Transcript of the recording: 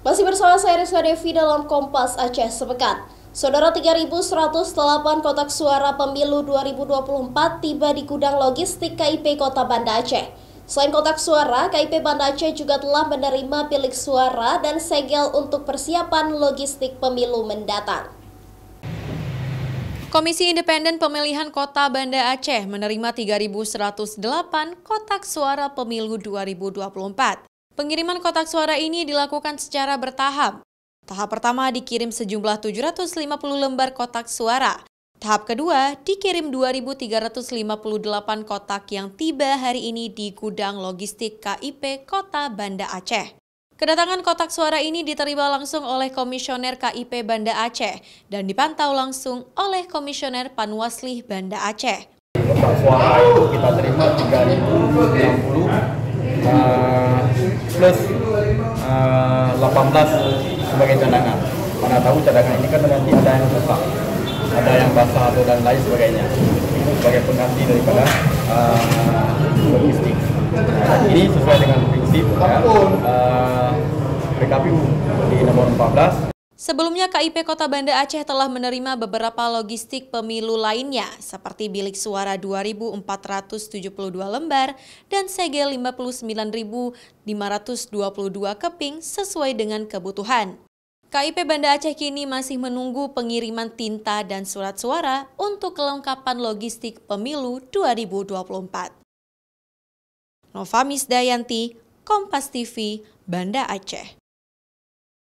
Masih bersama saya Rizka Devi dalam Kompas Aceh Sepekan. Saudara, 3.108 kotak suara pemilu 2024 tiba di gudang logistik KIP Kota Banda Aceh. Selain kotak suara, KIP Banda Aceh juga telah menerima bilik suara dan segel untuk persiapan logistik pemilu mendatang. Komisi Independen Pemilihan Kota Banda Aceh menerima 3.108 kotak suara pemilu 2024. Pengiriman kotak suara ini dilakukan secara bertahap. Tahap pertama dikirim sejumlah 750 lembar kotak suara. Tahap kedua dikirim 2.358 kotak yang tiba hari ini di gudang logistik KIP Kota Banda Aceh. Kedatangan kotak suara ini diterima langsung oleh Komisioner KIP Banda Aceh dan dipantau langsung oleh Komisioner Panwaslih Banda Aceh. Kotak suara itu kita terima 3.060 plus 18 sebagai cadangan. Mana tahu cadangan ini kan nanti ada yang rusak, ada yang basah atau dan lain sebagainya. Itu sebagai pengganti daripada logistik. Ini sesuai dengan prinsip PKPU di nomor 14. Sebelumnya KIP Kota Banda Aceh telah menerima beberapa logistik pemilu lainnya seperti bilik suara 2.472 lembar dan segel 59.522 keping sesuai dengan kebutuhan. KIP Banda Aceh kini masih menunggu pengiriman tinta dan surat suara untuk kelengkapan logistik pemilu 2024. Nova Misdayanti, Kompas TV, Banda Aceh.